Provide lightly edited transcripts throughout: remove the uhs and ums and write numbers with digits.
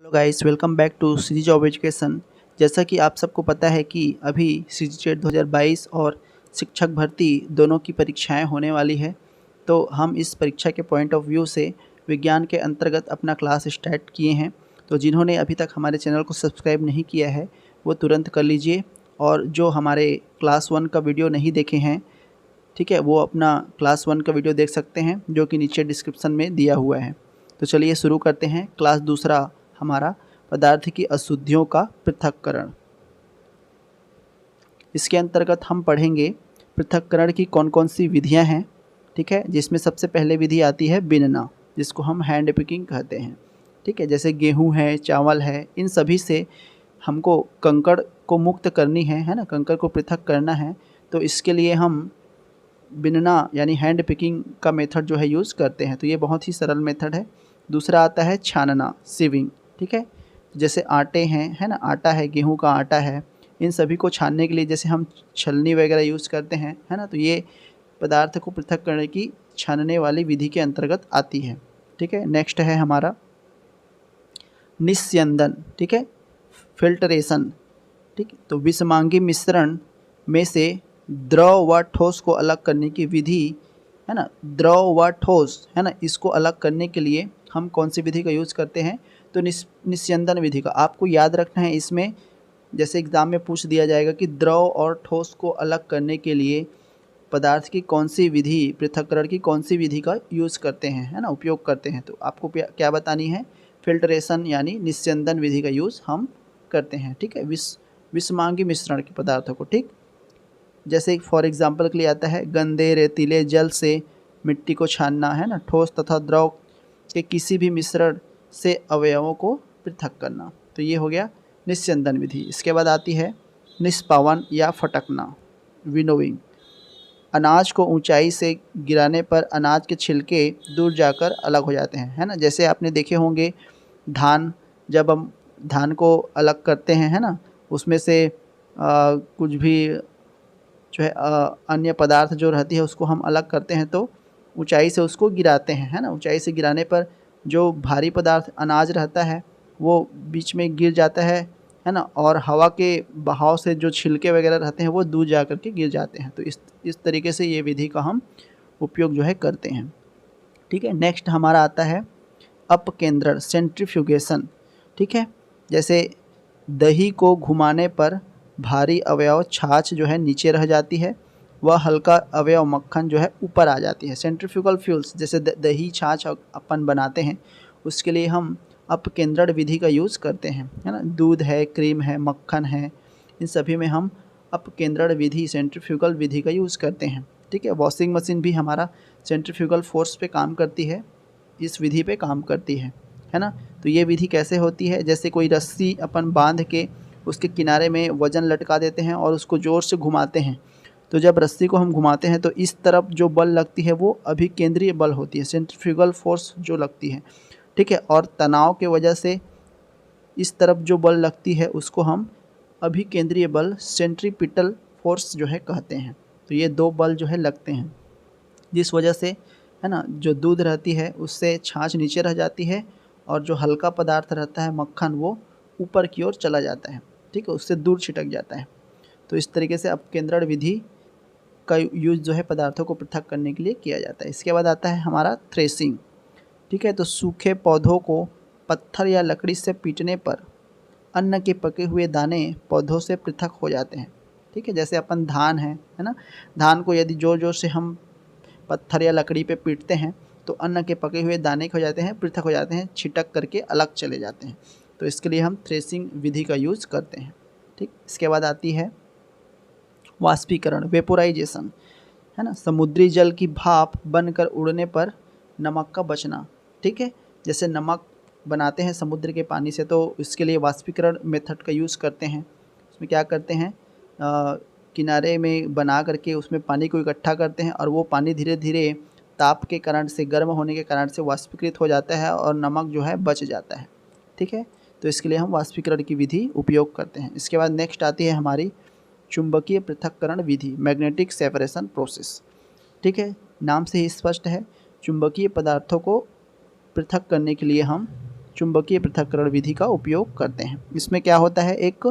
Hello guys, welcome back to CG job education. जैसा कि आप सबको पता है कि अभी सीजी चेट 2022 और शिक्षक भर्ती दोनों की परीक्षाएं होने वाली है। तो हम इस परीक्षा के पॉइंट ऑफ व्यू से विज्ञान के अंतर्गत अपना क्लास स्टार्ट किए हैं। तो जिन्होंने अभी तक हमारे चैनल को सब्सक्राइब नहीं किया है वो तुरंत कर लीजिए, और जो हमारे क्लास 1 का वीडियो नहीं देखे हैं, ठीक है, वो अपना क्लास 1 का वीडियो देख सकते हैं जो कि नीचे डिस्क्रिप्शन में दिया हुआ है। तो चलिए शुरू करते हैं। क्लास दूसरा हमारा पदार्थ की अशुद्धियों का पृथक्करण। इसके अंतर्गत हम पढ़ेंगे पृथक्करण की कौन कौन सी विधियां हैं, ठीक है, जिसमें सबसे पहले विधि आती है बिनना, जिसको हम हैंड पिकिंग कहते हैं। ठीक है, जैसे गेहूं है, चावल है, इन सभी से हमको कंकड़ को मुक्त करनी है ना, कंकड़ को पृथक करना है। तो इसके लिए हम बिनना यानी हैंड पिकिंग का मेथड जो है यूज़ करते हैं। तो ये बहुत ही सरल मेथड है। दूसरा आता है छानना, सीविंग। ठीक है, जैसे आटे हैं, है ना, आटा है, गेहूं का आटा है, इन सभी को छानने के लिए जैसे हम छलनी वगैरह यूज़ करते हैं, है ना, तो ये पदार्थ को पृथक करने की छानने वाली विधि के अंतर्गत आती है। ठीक है, नेक्स्ट है हमारा निस्यंदन। ठीक है, फिल्टरेशन। ठीक, तो विषमांगी मिश्रण में से द्रव व ठोस को अलग करने की विधि, है ना, द्रव व ठोस, है ना, इसको अलग करने के लिए हम कौन सी विधि का यूज़ करते हैं? तो निस्यंदन विधि का। आपको याद रखना है, इसमें जैसे एग्ज़ाम में पूछ दिया जाएगा कि द्रव और ठोस को अलग करने के लिए पदार्थ की कौन सी विधि, पृथक्करण की कौन सी विधि का यूज़ करते हैं, है ना, उपयोग करते हैं। तो आपको क्या बतानी है? फिल्ट्रेशन यानी निस्यंदन विधि का यूज़ हम करते हैं। ठीक है, विषमांगी मिश्रण के पदार्थों को। ठीक, जैसे फॉर एग्जांपल के लिए आता है गंदे रेतीले जल से मिट्टी को छानना, है ना, ठोस तथा द्रव के किसी भी मिश्रण से अवयवों को पृथक करना। तो ये हो गया निस्यंदन विधि। इसके बाद आती है निष्पावन या फटकना, विनोइंग। अनाज को ऊंचाई से गिराने पर अनाज के छिलके दूर जाकर अलग हो जाते हैं, है ना। जैसे आपने देखे होंगे धान, जब हम धान को अलग करते हैं, है ना, उसमें से कुछ भी जो है अन्य पदार्थ जो रहती है उसको हम अलग करते हैं, तो ऊंचाई से उसको गिराते हैं, है ना। ऊंचाई से गिराने पर जो भारी पदार्थ अनाज रहता है वो बीच में गिर जाता है ना, और हवा के बहाव से जो छिलके वगैरह रहते हैं वो दूर जा कर के गिर जाते हैं। तो इस तरीके से ये विधि का हम उपयोग जो है करते हैं। ठीक है, नेक्स्ट हमारा आता है अपकेंद्रण, सेंट्रीफ्यूगेशन। ठीक है, जैसे दही को घुमाने पर भारी अवयव छाछ जो है नीचे रह जाती है, वह हल्का अवयव मक्खन जो है ऊपर आ जाती है। सेंट्रीफ्यूगल फ्यूल्स, जैसे दही छाछ अपन बनाते हैं, उसके लिए हम अपकेंद्रण विधि का यूज़ करते हैं, है ना। दूध है, क्रीम है, मक्खन है, इन सभी में हम अपकेंद्रण विधि, सेंट्रीफ्यूगल विधि का यूज़ करते हैं। ठीक है, वॉशिंग मशीन भी हमारा सेंट्रीफ्यूगल फोर्स पे काम करती है, इस विधि पे काम करती है ना। तो ये विधि कैसे होती है? जैसे कोई रस्सी अपन बांध के उसके किनारे में वजन लटका देते हैं और उसको ज़ोर से घुमाते हैं, तो जब रस्सी को हम घुमाते हैं तो इस तरफ जो बल लगती है वो अभिकेंद्रीय बल होती है, सेंट्रीफ्यूगल फोर्स जो लगती है। ठीक है, और तनाव के वजह से इस तरफ जो बल लगती है उसको हम अभिकेंद्रीय बल, सेंट्रीपिटल फोर्स जो है कहते हैं। तो ये दो बल जो है लगते हैं, जिस वजह से, है ना, जो दूध रहती है उससे छाछ नीचे रह जाती है और जो हल्का पदार्थ रहता है मक्खन वो ऊपर की ओर चला जाता है। ठीक है, उससे दूर छिटक जाता है। तो इस तरीके से अपकेंद्रण विधि का यूज़ जो है पदार्थों को पृथक करने के लिए किया जाता है। इसके बाद आता है हमारा थ्रेसिंग। ठीक है, तो सूखे पौधों को पत्थर या लकड़ी से पीटने पर अन्न के पके हुए दाने पौधों से पृथक हो जाते हैं। ठीक है, जैसे अपन धान है ना, धान को यदि जोर जोर से हम पत्थर या लकड़ी पे पीटते हैं तो अन्न के पके हुए दाने हो जाते हैं, पृथक हो जाते हैं, छिटक करके अलग चले जाते हैं। तो इसके लिए हम थ्रेसिंग विधि का यूज़ करते हैं। ठीक, इसके बाद आती है वाष्पीकरण, वेपोराइजेशन, है ना। समुद्री जल की भाप बनकर उड़ने पर नमक का बचना। ठीक है, जैसे नमक बनाते हैं समुद्र के पानी से, तो इसके लिए वाष्पीकरण मेथड का यूज़ करते हैं। उसमें क्या करते हैं, किनारे में बना करके उसमें पानी को इकट्ठा करते हैं और वो पानी धीरे धीरे ताप के कारण से, गर्म होने के कारण से वाष्पीकृत हो जाता है और नमक जो है बच जाता है। ठीक है, तो इसके लिए हम वाष्पीकरण की विधि उपयोग करते हैं। इसके बाद नेक्स्ट आती है हमारी चुंबकीय पृथक्करण विधि, मैग्नेटिक सेपरेशन प्रोसेस। ठीक है, नाम से ही स्पष्ट है, चुंबकीय पदार्थों को पृथक करने के लिए हम चुंबकीय पृथक्करण विधि का उपयोग करते हैं। इसमें क्या होता है, एक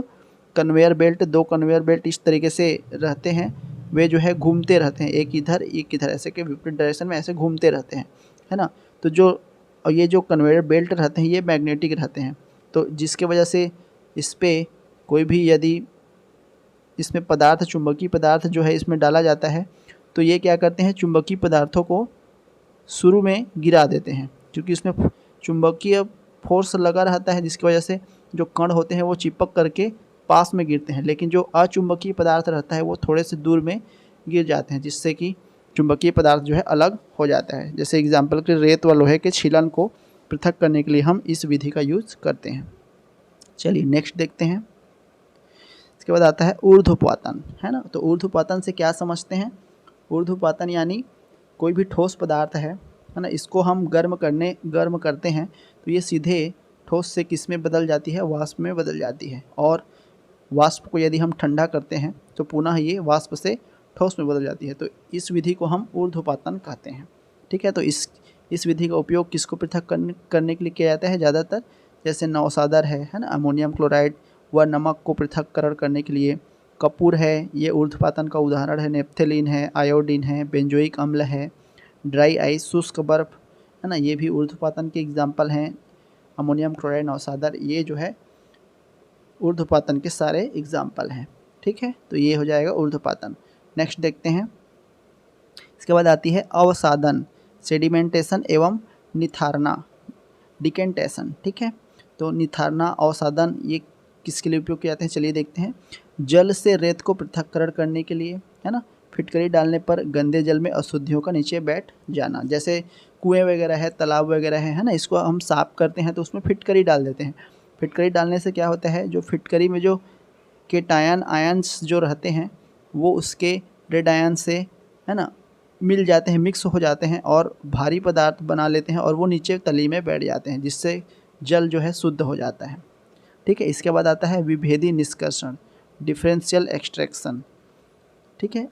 कन्वेयर बेल्ट, 2 कन्वेयर बेल्ट इस तरीके से रहते हैं, वे जो है घूमते रहते हैं, एक इधर ऐसे के विपरीत डायरेक्शन में ऐसे घूमते रहते हैं, है ना। तो ये जो कन्वेयर बेल्ट रहते हैं ये मैग्नेटिक रहते हैं, तो जिसके वजह से इस पर कोई भी यदि इसमें पदार्थ, चुंबकीय पदार्थ जो है इसमें डाला जाता है तो ये क्या करते हैं, चुंबकीय पदार्थों को शुरू में गिरा देते हैं, क्योंकि इसमें चुंबकीय फोर्स लगा रहता है, जिसकी वजह से जो कण होते हैं वो चिपक करके पास में गिरते हैं, लेकिन जो अचुंबकीय पदार्थ रहता है वो थोड़े से दूर में गिर जाते हैं, जिससे कि चुंबकीय पदार्थ जो है अलग हो जाता है। जैसे एग्जाम्पल के रेत व लोहे के छीलन को पृथक करने के लिए हम इस विधि का यूज़ करते हैं। चलिए नेक्स्ट देखते हैं। इसके बाद आता है ऊर्ध्वपातन, है ना। तो ऊर्ध्वपातन से क्या समझते हैं, ऊर्ध्वपातन यानी कोई भी ठोस पदार्थ है ना, इसको हम गर्म करते हैं तो ये सीधे ठोस से किस में बदल जाती है, वाष्प में बदल जाती है, और वाष्प को यदि हम ठंडा करते हैं तो पुनः ये वाष्प से ठोस में बदल जाती है। तो इस विधि को हम ऊर्ध्वपातन कहते हैं, ठीक है। तो इस विधि का उपयोग किसको पृथक करने के लिए किया जाता है, ज़्यादातर जैसे नौसादर है ना, अमोनियम क्लोराइड व नमक को पृथक्करण करने के लिए। कपूर है, ये ऊर्ध्वपातन का उदाहरण है। नेप्थेलिन है, आयोडीन है, बेंजोइक अम्ल है, ड्राई आइस, शुष्क बर्फ, है ना, ये भी ऊर्ध्वपातन के एग्जाम्पल हैं। अमोनियम क्लोराइड, नौसादर, ये जो है ऊर्ध्वपातन के सारे एग्जाम्पल हैं, ठीक है। तो ये हो जाएगा ऊर्ध्वपातन। नेक्स्ट देखते हैं। इसके बाद आती है अवसादन, सेडिमेंटेशन एवं निथारना, डिकेंटेशन, ठीक है। तो निथारना, अवसादन ये किसके लिए उपयोग किए जाते हैं, चलिए देखते हैं। जल से रेत को पृथक्करण करने के लिए, है ना। फिटकरी डालने पर गंदे जल में अशुद्धियों का नीचे बैठ जाना, जैसे कुएं वगैरह है, तालाब वगैरह है ना, इसको हम साफ करते हैं तो उसमें फिटकरी डाल देते हैं। फिटकरी डालने से क्या होता है, जो फिटकरी में जो केटायन आयंस जो रहते हैं वो उसके रेड आयन से, है ना, मिल जाते हैं, मिक्स हो जाते हैं और भारी पदार्थ बना लेते हैं और वो नीचे तली में बैठ जाते हैं, जिससे जल जो है शुद्ध हो जाता है, ठीक है। इसके बाद आता है विभेदी निष्कर्षण, डिफरेंशियल एक्सट्रैक्शन, ठीक है।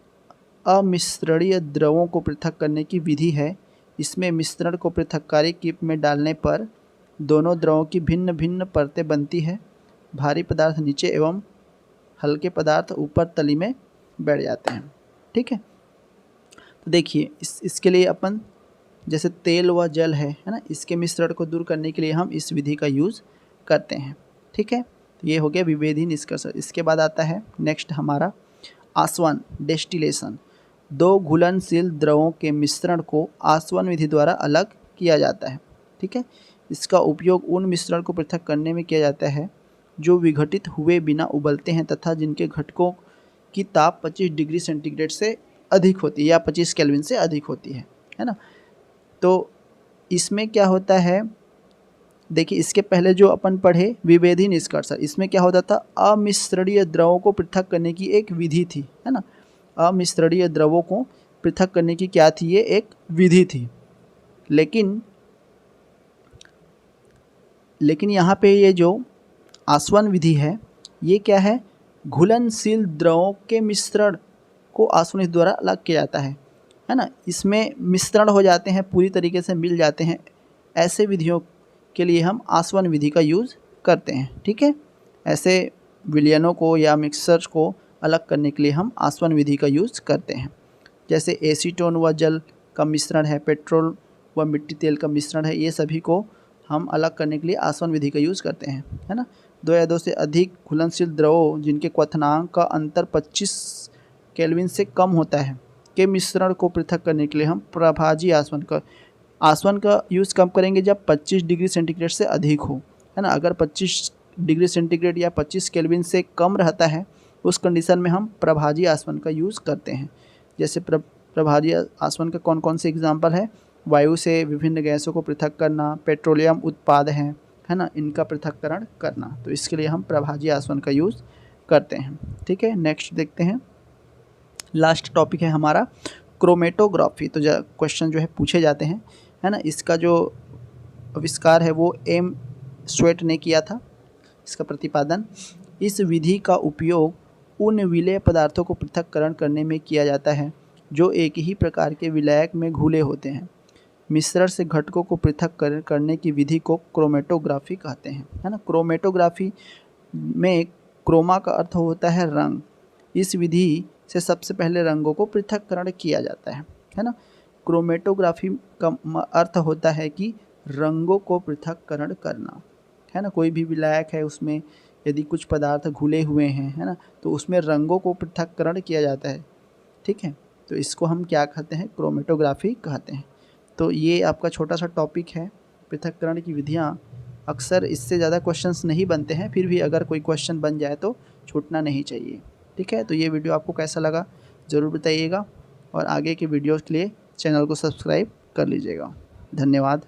अमिश्रणीय द्रवों को पृथक करने की विधि है। इसमें मिश्रण को पृथककारी कीप में डालने पर दोनों द्रवों की भिन्न भिन्न परतें बनती है। भारी पदार्थ नीचे एवं हल्के पदार्थ ऊपर तली में बैठ जाते हैं, ठीक है। तो देखिए इसके लिए अपन जैसे तेल व जल है ना, इसके मिश्रण को दूर करने के लिए हम इस विधि का यूज़ करते हैं, ठीक है। तो ये हो गया विभेदी निष्कर्षण। इसके बाद आता है नेक्स्ट हमारा आसवन, डेस्टिलेशन। 2 घुलनशील द्रवों के मिश्रण को आसवन विधि द्वारा अलग किया जाता है, ठीक है। इसका उपयोग उन मिश्रण को पृथक करने में किया जाता है जो विघटित हुए बिना उबलते हैं तथा जिनके घटकों की ताप 25 डिग्री सेंटीग्रेड से अधिक होती है या 25 केल्विन से अधिक होती है ना। तो इसमें क्या होता है, देखिए इसके पहले जो अपन पढ़े विभेदी निष्कर्षण, इसमें क्या होता था, अमिश्रणीय द्रवों को पृथक करने की एक विधि थी, है ना। अमिश्रणीय द्रवों को पृथक करने की क्या थी, ये एक विधि थी। लेकिन यहाँ पे ये जो आसवन विधि है ये क्या है, घुलनशील द्रवों के मिश्रण को आसवन विधि द्वारा अलग किया जाता है ना। इसमें मिश्रण हो जाते हैं, पूरी तरीके से मिल जाते हैं, ऐसे विधियों के लिए हम आसवन विधि का यूज़ करते हैं, ठीक है। ऐसे विलयनों को या मिक्सर्स को अलग करने के लिए हम आसवन विधि का यूज़ करते हैं। जैसे एसीटोन व जल का मिश्रण है, पेट्रोल व मिट्टी तेल का मिश्रण है, ये सभी को हम अलग करने के लिए आसवन विधि का यूज़ करते हैं, है ना। 2 या 2 से अधिक घुलनशील द्रवों जिनके क्वथनांक का अंतर 25 केल्विन से कम होता है के मिश्रण को पृथक करने के लिए हम प्रभाजी आसवन का यूज़ कब करेंगे, जब 25 डिग्री सेंटीग्रेड से अधिक हो, है ना। अगर 25 डिग्री सेंटीग्रेड या 25 केल्विन से कम रहता है उस कंडीशन में हम प्रभाजी आसवन का यूज़ करते हैं। जैसे प्रभाजी आसवन का कौन कौन से एग्जाम्पल है, वायु से विभिन्न गैसों को पृथक करना, पेट्रोलियम उत्पाद हैं, है ना, इनका पृथक्करण करना, तो इसके लिए हम प्रभाजी आसवन का यूज़ करते हैं, ठीक है। नेक्स्ट देखते हैं, लास्ट टॉपिक है हमारा क्रोमेटोग्राफी। तो क्वेश्चन जो है पूछे जाते हैं, है ना। इसका जो आविष्कार है वो एम स्वेट ने किया था, इसका प्रतिपादन। इस विधि का उपयोग उन विलेय पदार्थों को पृथक्करण करने में किया जाता है जो एक ही प्रकार के विलायक में घुले होते हैं। मिश्रण से घटकों को पृथक करने की विधि को क्रोमेटोग्राफी कहते हैं, है ना। क्रोमेटोग्राफी में क्रोमा का अर्थ होता है रंग। इस विधि से सबसे पहले रंगों को पृथक्करण किया जाता है ना। क्रोमेटोग्राफी का अर्थ होता है कि रंगों को पृथक्करण करना, है ना। कोई भी विलायक है, उसमें यदि कुछ पदार्थ घुले हुए हैं, है ना, तो उसमें रंगों को पृथक्करण किया जाता है, ठीक है। तो इसको हम क्या कहते हैं, क्रोमेटोग्राफी कहते हैं। तो ये आपका छोटा सा टॉपिक है, पृथक्करण की विधियाँ। अक्सर इससे ज़्यादा क्वेश्चंस नहीं बनते हैं, फिर भी अगर कोई क्वेश्चन बन जाए तो छूटना नहीं चाहिए, ठीक है। तो ये वीडियो आपको कैसा लगा ज़रूर बताइएगा, और आगे के वीडियोज़ के लिए चैनल को सब्सक्राइब कर लीजिएगा। धन्यवाद।